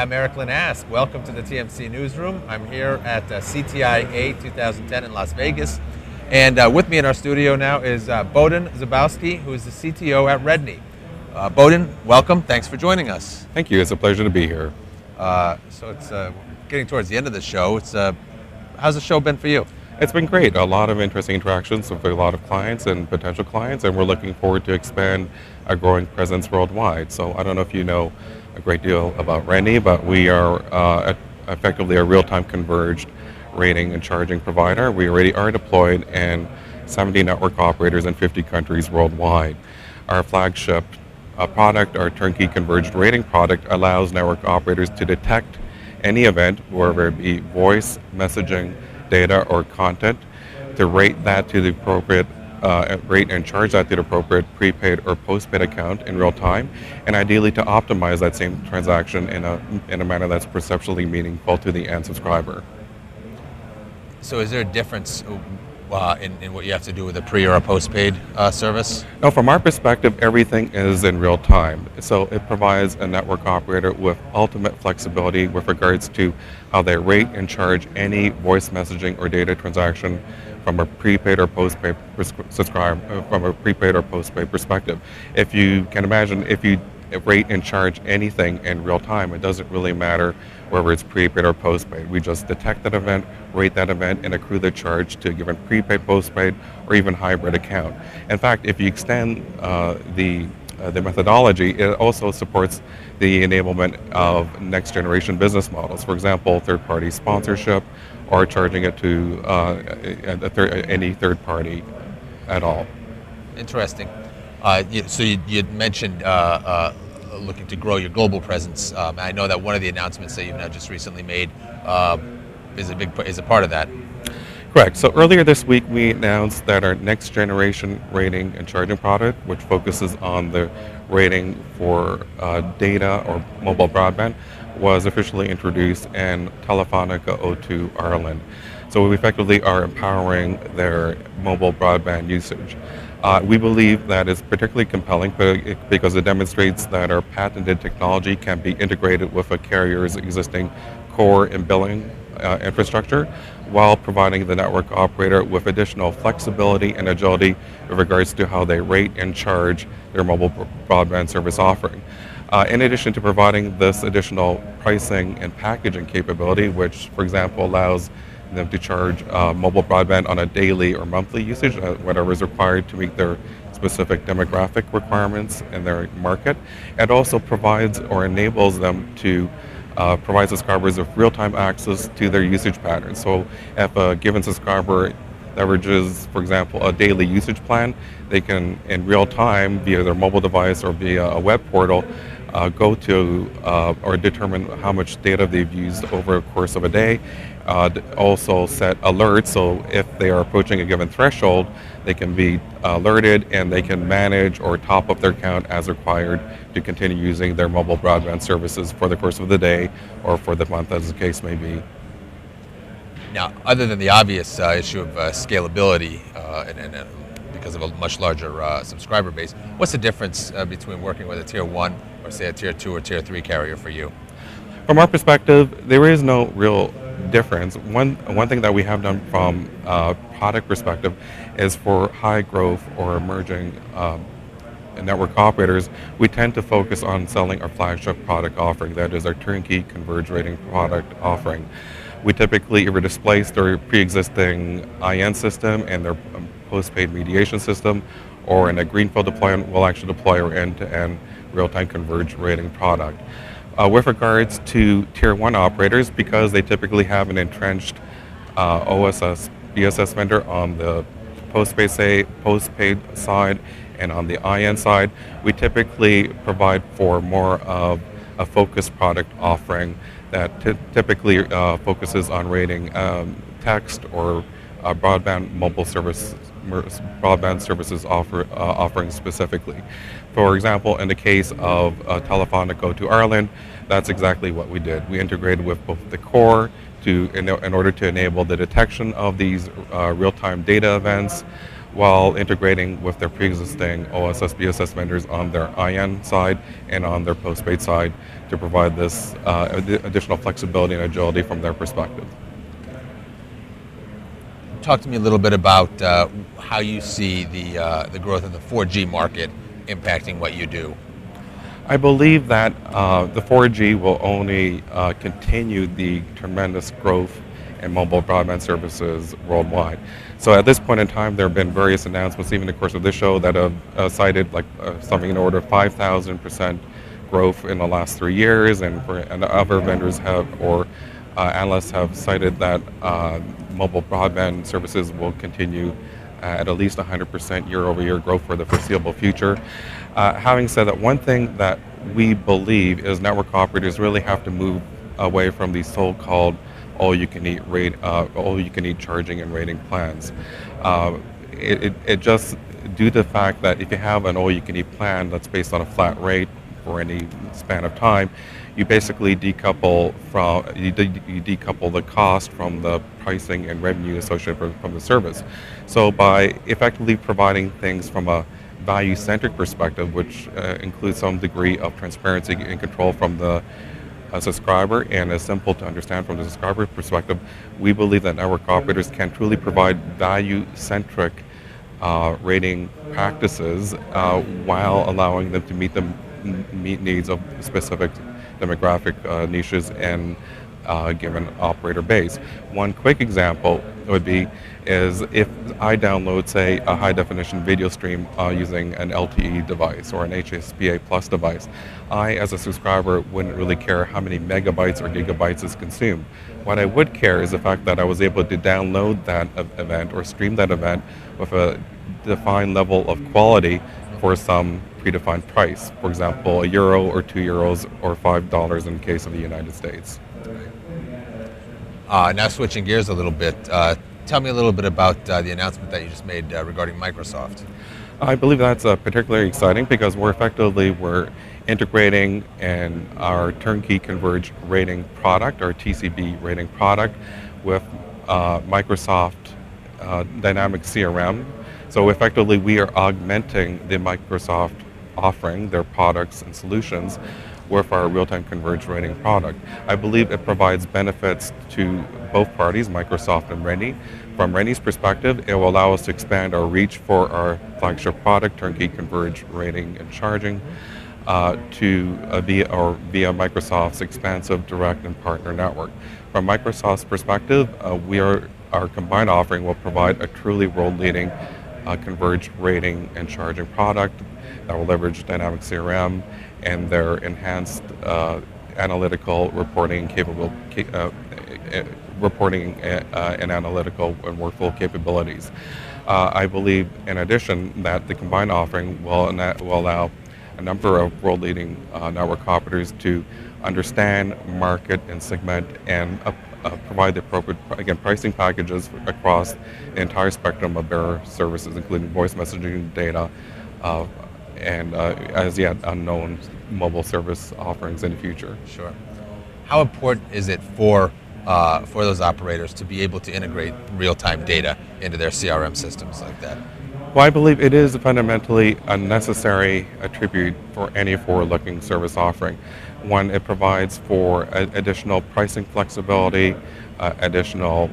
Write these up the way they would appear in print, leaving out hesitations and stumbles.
I'm Erik Linask. Welcome to the TMC Newsroom. I'm here at CTIA 2010 in Las Vegas. And with me in our studio now is Bohdan Zabawsky, who is the CTO at RedKnee. Bohdan, welcome. Thanks for joining us. Thank you. It's a pleasure to be here. So it's getting towards the end of the show. How's the show been for you? It's been great. A lot of interesting interactions with a lot of clients and potential clients, and we're looking forward to expand our growing presence worldwide. So I don't know if you know a great deal about RedKnee, but we are effectively a real-time converged rating and charging provider. We already are deployed in 70 network operators in 50 countries worldwide. Our flagship product, our turnkey converged rating product, allows network operators to detect any event, whether it be voice, messaging, data, or content, to rate that to the appropriate rate and charge that to the appropriate prepaid or postpaid account in real time, and ideally to optimize that same transaction in a manner that's perceptually meaningful to the end subscriber. So is there a difference in what you have to do with a pre or a postpaid service? No, from our perspective, everything is in real time. So it provides a network operator with ultimate flexibility with regards to how they rate and charge any voice messaging or data transaction from a prepaid or postpaid perspective. If you can imagine, if you rate and charge anything in real time, it doesn't really matter whether it's prepaid or postpaid. We just detect that event, rate that event, and accrue the charge to a given prepaid, postpaid, or even hybrid account. In fact, if you extend the methodology, it also supports the enablement of next generation business models. For example, third-party sponsorship, or charging it to any third party at all. Interesting. So you mentioned looking to grow your global presence. I know that one of the announcements that you've now just recently made is a part of that. Correct. So earlier this week, we announced that our next generation rating and charging product, which focuses on the rating for data or mobile broadband, was officially introduced in Telefonica O2 Ireland. So we effectively are empowering their mobile broadband usage. We believe that is particularly compelling because it demonstrates that our patented technology can be integrated with a carrier's existing core and billing infrastructure, while providing the network operator with additional flexibility and agility with regards to how they rate and charge their mobile broadband service offering. In addition to providing this additional pricing and packaging capability, which, for example, allows them to charge mobile broadband on a daily or monthly usage, whatever is required to meet their specific demographic requirements in their market. It also provides or enables them to provide subscribers with real-time access to their usage patterns. So if a given subscriber leverages, for example, a daily usage plan, they can, in real time, via their mobile device or via a web portal, go to or determine how much data they've used over the course of a day. Also set alerts, so if they are approaching a given threshold, they can be alerted and they can manage or top up their account as required to continue using their mobile broadband services for the course of the day or for the month, as the case may be. Now, other than the obvious issue of scalability and because of a much larger subscriber base, what's the difference between working with a tier 1 or say a tier 2 or tier 3 carrier for you? From our perspective, there is no real difference. One thing that we have done from a product perspective is for high growth or emerging network operators, we tend to focus on selling our flagship product offering, that is our turnkey converged rating product offering. We typically either displace their pre-existing IN system and their postpaid mediation system, or in a greenfield deployment, we'll actually deploy our end-to-end real-time converged rating product. With regards to tier 1 operators, because they typically have an entrenched OSS, BSS vendor on the postpaid side and on the IN side, we typically provide for more of a focused product offering that typically focuses on rating text or broadband mobile service, broadband services offering specifically. For example, in the case of Telefonica O2 Ireland, that's exactly what we did. We integrated with both the core in order to enable the detection of these real-time data events, while integrating with their pre-existing OSS, BSS vendors on their IN side and on their postpaid side to provide this additional flexibility and agility from their perspective. Talk to me a little bit about how you see the growth of the 4G market impacting what you do. I believe that the 4G will only continue the tremendous growth in mobile broadband services worldwide. So at this point in time, there have been various announcements, even in the course of this show, that have cited like something in the order of 5,000% growth in the last 3 years, and other vendors have, or analysts have cited that mobile broadband services will continue at least 100% year-over-year growth for the foreseeable future. Having said that, one thing that we believe is network operators really have to move away from these so-called all-you-can-eat rate, all-you-can-eat charging and rating plans. It just due to the fact that if you have an all-you-can-eat plan that's based on a flat rate for any span of time, you basically decouple the cost from the pricing and revenue associated from the service. So by effectively providing things from a value-centric perspective, which includes some degree of transparency and control from the subscriber and is simple to understand from the subscriber perspective, we believe that network operators can truly provide value-centric rating practices while allowing them to meet needs of specific demographic niches and given operator base. One quick example would be if I download, say, a high-definition video stream using an LTE device or an HSPA Plus device, I, as a subscriber, wouldn't really care how many megabytes or gigabytes is consumed. What I would care is the fact that I was able to download that event or stream that event with a defined level of quality for some predefined price. For example, €1 or €2 or $5 in the case of the United States. Now switching gears a little bit, tell me a little bit about the announcement that you just made regarding Microsoft. I believe that's particularly exciting because we're integrating in our turnkey converged rating product, our TCB rating product, with Microsoft Dynamic CRM. So effectively, we are augmenting the Microsoft offering, their products and solutions, with our real-time converged rating product. I believe it provides benefits to both parties, Microsoft and RedKnee. From RedKnee's perspective, it will allow us to expand our reach for our flagship product, turnkey converged rating and charging, via Microsoft's expansive direct and partner network. From Microsoft's perspective, our combined offering will provide a truly world-leading converged rating and charging product that will leverage Dynamic CRM and their enhanced analytical reporting and analytical and workflow capabilities. I believe, in addition, that the combined offering will allow a number of world-leading network operators to understand, market, and segment and provide the appropriate, again, pricing packages across the entire spectrum of their services, including voice messaging, data, and as yet unknown mobile service offerings in the future. Sure. How important is it for those operators to be able to integrate real-time data into their CRM systems like that? Well, I believe it is fundamentally a necessary attribute for any forward-looking service offering. One, it provides for additional pricing flexibility, additional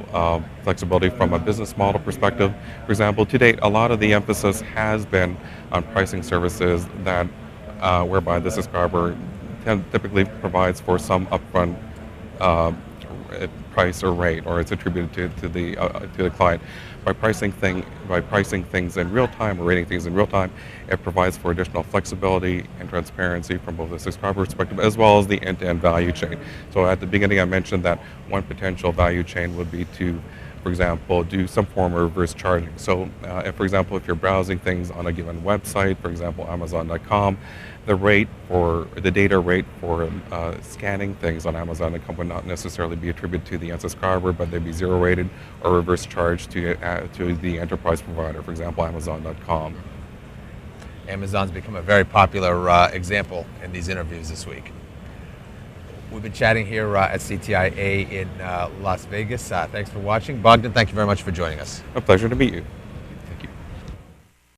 flexibility from a business model perspective. For example, to date, a lot of the emphasis has been on pricing services that whereby the subscriber typically provides for some upfront price or rate, or it's attributed to the client. By pricing things in real time or rating things in real time, it provides for additional flexibility and transparency from both the subscriber perspective as well as the end-to-end value chain. So at the beginning, I mentioned that one potential value chain would be to, for example, do some form of reverse charging. So, for example, if you're browsing things on a given website, for example, Amazon.com, the data rate for scanning things on Amazon.com would not necessarily be attributed to the end subscriber, but they'd be zero rated or reverse charged to the enterprise provider, for example, Amazon.com. Amazon's become a very popular example in these interviews this week. We've been chatting here at CTIA in Las Vegas. Thanks for watching. Bohdan, thank you very much for joining us. A pleasure to meet you.